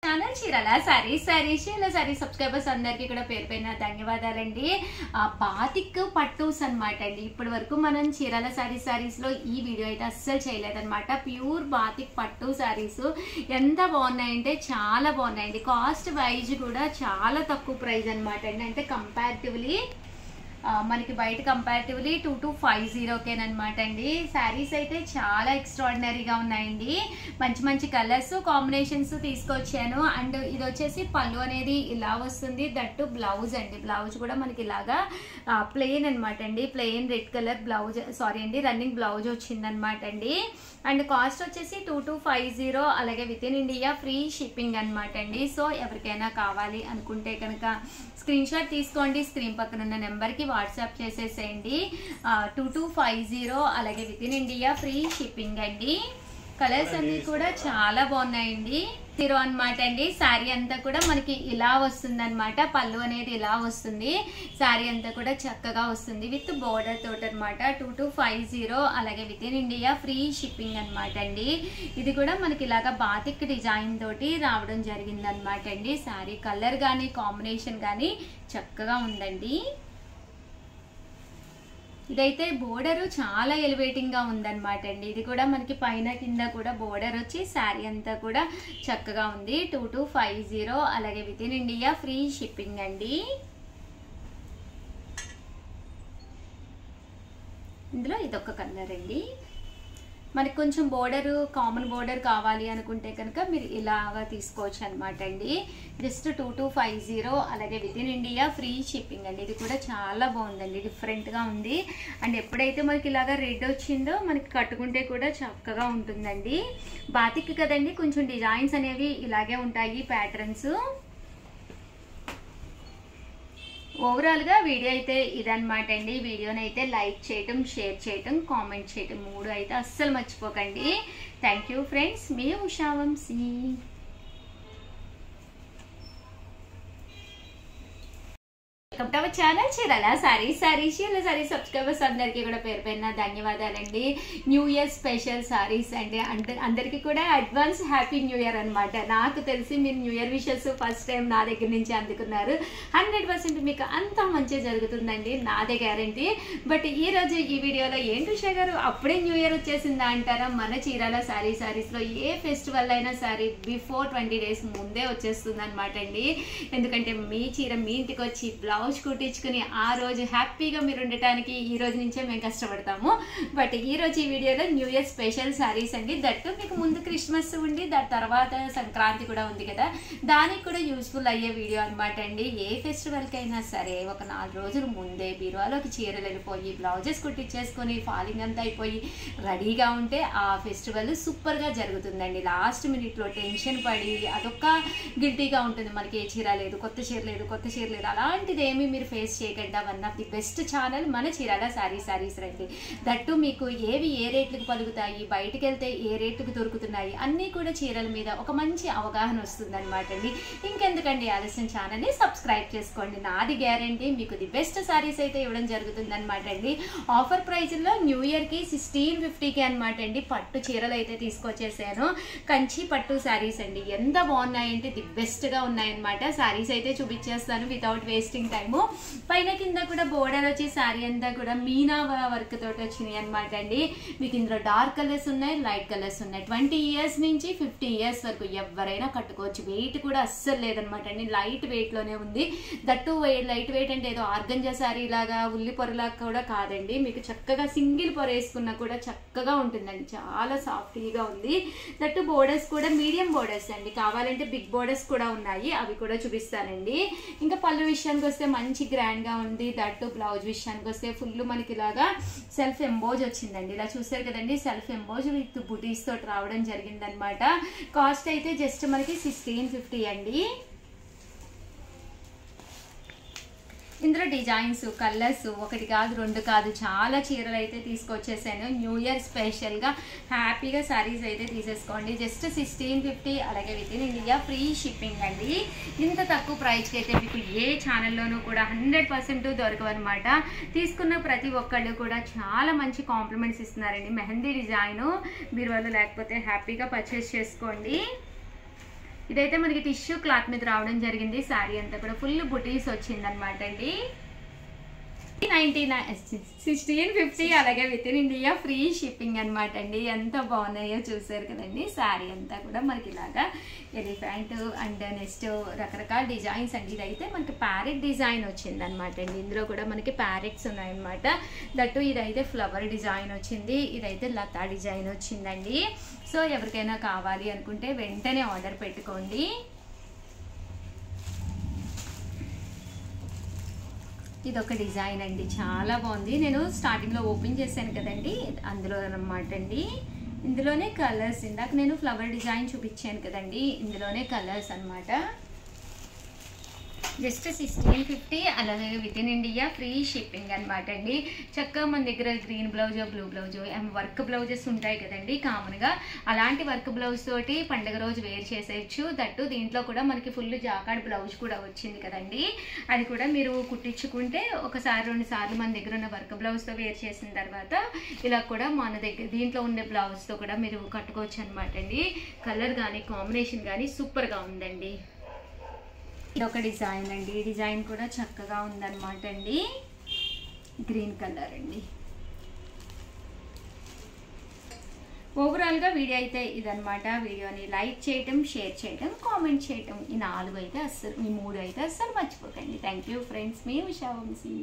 Channel Chirala saris subscribers అందరికీ కూడా పేరు పైన ధన్యవాదాలండి. బాతిక్ పట్టూస్ అన్నమాట అండి. ఇప్పటి వరకు మనం చీరాల సారీస్ లో ఈ వీడియో అయితే అస్సలు చేయలేదన్నమాట. ప్యూర్ బాతిక్ పట్టు సారీస్ ఎంత బాగున్నాయంటే చాలా బాగున్నాయండి. కాస్ట్ వైజ్ కూడా చాలా తక్కువ ప్రైస్ అన్నమాట అండి. అంటే కంపారిటివ్లీ మనకి బయట కంపారిటివ్లీ 2250కేనమాట అండి. శారీస్ అయితే చాలా ఎక్స్ట్రాడినరీగా ఉన్నాయండి. మంచి మంచి కలర్స్ కాంబినేషన్స్ తీసుకొచ్చాను. అండ్ ఇది వచ్చేసి పళ్ళు అనేది ఇలా వస్తుంది. దట్టు బ్లౌజ్ అండి. బ్లౌజ్ కూడా మనకి ఇలాగా ప్లెయిన్ అనమాట అండి. Plain red colour blouse, sorry అండి, రన్నింగ్ బ్లౌజ్ వచ్చిందనమాట అండి. అండ్ కాస్ట్ వచ్చేసి 2250, అలాగే with in India free shipping అనమాట అండి. సో ఎవరికైనా కావాలి అనుకుంటే కనుక స్క్రీన్ షాట్ తీసుకోండి. స్క్రీన్ పక్కన ఉన్న నెంబర్కి వాట్సాప్ చేసేసేయండి. 2250, అలాగే with in India free shipping అండి. కలర్స్ అన్ని కూడా చాలా బాగున్నాయండి. జీరో అనమాట అండి. శారీ అంతా కూడా మనకి ఇలా వస్తుంది అనమాట. పళ్ళు అనేది ఇలా వస్తుంది. శారీ అంతా కూడా చక్కగా వస్తుంది విత్ బోర్డర్ తోటి అనమాట. 2250, అలాగే with in India free shipping అనమాట అండి. ఇది కూడా మనకి ఇలాగా బాతిక్ డిజైన్ తోటి రావడం జరిగింది అనమాట అండి. శారీ కలర్ కానీ కాంబినేషన్ కానీ చక్కగా ఉందండి. ఇదైతే బోర్డర్ చాలా ఎలివేటింగ్ గా ఉందన్నమాట అండి. ఇది కూడా మనకి పైన కింద కూడా బోర్డర్ వచ్చి శారీ అంతా కూడా చక్కగా ఉంది. 2250, అలాగే with in India free shipping అండి. ఇందులో ఇదొక కలర్ అండి. మనకి కొంచెం బోర్డర్ కామన్ బోర్డర్ కావాలి అనుకుంటే కనుక మీరు ఇలాగా తీసుకోవచ్చు అనమాట అండి. జస్ట్ 2250, అలాగే with in India free shipping అండి. ఇది కూడా చాలా బాగుందండి, డిఫరెంట్గా ఉంది. అండ్ ఎప్పుడైతే మనకి ఇలాగా రెడ్ వచ్చిందో మనకి కట్టుకుంటే కూడా చక్కగా ఉంటుందండి. బాతిక్ కదండి, కొంచెం డిజైన్స్ అనేవి ఇలాగే ఉంటాయి, ప్యాటర్న్స్. ఓవరాల్గా వీడియో అయితే ఇదన్నమాట అండి. వీడియోని అయితే లైక్ చేయటం, షేర్ చేయటం, కామెంట్ చేయటం 3 అయితే అస్సలు మర్చిపోకండి. థ్యాంక్ యూ ఫ్రెండ్స్, మీ Usha Vamshi. Welcome to our channel Chirala saris subscribers అందరికీ కూడా పేరు పైన ధన్యవాదాలండి. న్యూ ఇయర్ స్పెషల్ సారీస్ అండి. అంటే అందరికీ కూడా అడ్వాన్స్ హ్యాపీ న్యూ ఇయర్ అనమాట. నాకు తెలిసి మీరు new year wishes first time నా దగ్గర నుంచి అందుకున్నారు. 100% మీకు అంతా మంచిగా జరుగుతుందండి, నాదే గ్యారంటీ. బట్ ఈ రోజు ఈ వీడియోలో ఏంటి ఉషా గారు అప్పుడే న్యూ ఇయర్ వచ్చేసిందా అంటారా? మన చీరాల సారీస్లో ఏ ఫెస్టివల్ అయినా సరే బిఫోర్ 20 days ముందే వచ్చేస్తుంది అనమాట అండి. ఎందుకంటే మీ చీర మీ ఇంటికి వచ్చి బ్లౌజ్ కుట్టించుకుని ఆ రోజు హ్యాపీగా మీరు ఉండటానికి ఈ రోజు నుంచే మేము కష్టపడతాము. బట్ ఈ రోజు ఈ వీడియోలో న్యూ ఇయర్ స్పెషల్ సారీస్ అండి. దట్టు మీకు ముందు క్రిస్మస్ ఉండి దాని తర్వాత సంక్రాంతి కూడా ఉంది కదా, దానికి కూడా యూస్ఫుల్ అయ్యే వీడియో అనమాట అండి. ఏ ఫెస్టివల్కి అయినా సరే ఒక 4 రోజుల ముందే బీరువాలోకి చీరలు వెళ్ళిపోయి బ్లౌజెస్ కుట్టించేసుకొని ఫాలింగ్ అంతా అయిపోయి రెడీగా ఉంటే ఆ ఫెస్టివల్ సూపర్గా జరుగుతుందండి. లాస్ట్ మినిట్లో టెన్షన్ పడి అదొక గిల్టీగా ఉంటుంది, మనకి ఏ చీర లేదు, కొత్త చీర లేదు, అలాంటిది ఏమి మీరు ఫేస్ చేయకుండా one of the best channel మన చీరాల సారీస్ రండి. దట్టు మీకు ఏవి ఏ రేట్లకు పలుకుతాయి, బయటకు వెళ్తే ఏ రేట్లకు దొరుకుతున్నాయి అన్నీ కూడా చీరల మీద ఒక మంచి అవగాహన వస్తుంది అనమాట అండి. ఇంకెందుకండి ఆలస్యం, ఛానల్ని సబ్స్క్రైబ్ చేసుకోండి. నాది గ్యారంటీ మీకు ది బెస్ట్ సారీస్ అయితే ఇవ్వడం జరుగుతుంది అనమాట అండి. ఆఫర్ ప్రైజ్లో న్యూ ఇయర్కి 1650కి అనమాట అండి పట్టు చీరలు అయితే తీసుకొచ్చేసాను. కంచి పట్టు సారీస్ అండి. ఎంత బాగున్నాయంటే ది బెస్ట్గా ఉన్నాయన్నమాట. సారీస్ అయితే చూపించేస్తాను వితౌట్ వేస్టింగ్ టైము. పైన కింద కూడా బోర్డర్ వచ్చి శారీ అంతా కూడా మీనా వర్క్ తోటి వచ్చినాయి అనమాట అండి. మీకు ఇందులో డార్క్ కలర్స్ ఉన్నాయి, లైట్ కలర్స్ ఉన్నాయి. 20 years నుంచి 50 years వరకు ఎవరైనా కట్టుకోవచ్చు. వెయిట్ కూడా అస్సలు లేదనమాట అండి, లైట్ వెయిట్ లోనే ఉంది. దట్టు లైట్ వెయిట్ అంటే ఏదో ఆర్గంజా శారీ లాగా ఉల్లి పొరలాగా కూడా కాదండి. మీకు చక్కగా సింగిల్ పొర వేసుకున్నా కూడా చక్కగా ఉంటుందండి, చాలా సాఫ్ట్గా ఉంది. దట్టు బోర్డర్స్ కూడా మీడియం బోర్డర్స్ అండి, కావాలంటే బిగ్ బోర్డర్స్ కూడా ఉన్నాయి, అవి కూడా చూపిస్తానండి. ఇంకా పళ్ళు విషయానికి వస్తే మంచి గ్రాండ్ గా ఉంది. దట్టు బ్లౌజ్ విషయానికి వస్తే ఫుల్ మనకి ఇలాగా సెల్ఫ్ ఎంబోజ్ వచ్చిందండి. ఇలా చూసారు కదండి, సెల్ఫ్ ఎంబోజ్ విత్ బుటీస్ తోటి రావడం జరిగింది అనమాట. కాస్ట్ అయితే జస్ట్ మనకి 1650 అండి. ఇందులో డిజైన్స్, కలర్స్ ఒకటి కాదు, 2 కాదు, చాలా చీరలు అయితే తీసుకొచ్చేసాను. న్యూ ఇయర్ స్పెషల్గా హ్యాపీగా సారీస్ అయితే తీసేసుకోండి. జస్ట్ 1650, అలాగే with in India free shipping అండి. ఇంత తక్కువ ప్రైస్కి అయితే మీకు ఏ ఛానల్లోనూ కూడా 100% దొరకవన్నమాట. తీసుకున్న ప్రతి ఒక్కళ్ళు కూడా చాలా మంచి కాంప్లిమెంట్స్ ఇస్తున్నారండి. మెహందీ డిజైను మీరు వాళ్ళు లేకపోతే హ్యాపీగా పర్చేస్ చేసుకోండి. ఇదైతే మనకి టిష్యూ క్లాత్ మీద రావడం జరిగింది. శారీ అంతా కూడా ఫుల్ బుటీస్ వచ్చిందనమాట అండి. 1650 అలాగే with in India free shipping అనమాట అండి. ఎంత బాగున్నాయో చూసారు కదండి. శారీ అంతా కూడా మనకి ఇలాగా ఎలిఫెంట్ అండ్ నెక్స్ట్ రకరకాల డిజైన్స్ అండి. ఇదైతే మనకి ప్యారెట్ డిజైన్ వచ్చింది అనమాట అండి. ఇందులో కూడా మనకి ప్యారెట్స్ ఉన్నాయన్నమాట. దట్టు ఇదైతే ఫ్లవర్ డిజైన్ వచ్చింది, ఇదైతే లతా డిజైన్ వచ్చిందండి. సో ఎవరికైనా కావాలి అనుకుంటే వెంటనే ఆర్డర్ పెట్టుకోండి. ఇదొక డిజైన్ అండి, చాలా బాగుంది. నేను స్టార్టింగ్లో ఓపెన్ చేశాను కదండి, అందులో అన్నమాట అండి. ఇందులోనే కలర్స్, ఇందాక నేను ఫ్లవర్ డిజైన్ చూపించాను కదండి, ఇందులోనే కలర్స్ అన్నమాట. జస్ట్ 1650 అలాగే with in India free shipping అనమాట అండి. చక్కగా మన దగ్గర green blouse, blue blouse, work blouses ఉంటాయి కదండి కామన్గా. అలాంటి వర్క్ బ్లౌజ్ తోటి పండుగ రోజు వేర్ చేసేయచ్చు. దట్టు దీంట్లో కూడా మనకి ఫుల్ జాకార్డ్ బ్లౌజ్ కూడా వచ్చింది కదండి. అది కూడా మీరు కుట్టించుకుంటే ఒకసారి 2 సార్లు మన దగ్గర ఉన్న వర్క్ బ్లౌజ్తో వేర్ చేసిన తర్వాత ఇలా కూడా మన దగ్గర దీంట్లో ఉండే బ్లౌజ్తో కూడా మీరు కట్టుకోవచ్చు అనమాట అండి. కలర్ కానీ కాంబినేషన్ కానీ సూపర్గా ఉందండి. ఇదొక డిజైన్ అండి, ఈ డిజైన్ కూడా చక్కగా ఉందన్నమాట అండి. గ్రీన్ కలర్ అండి. ఓవరాల్గా వీడియో అయితే ఇదనమాట. వీడియోని లైక్ చేయటం, షేర్ చేయటం, కామెంట్ చేయటం, ఈ 3 అయితే అస్సలు మర్చిపోకండి. థ్యాంక్ యూ ఫ్రెండ్స్, మీ ఉషా వంశీ.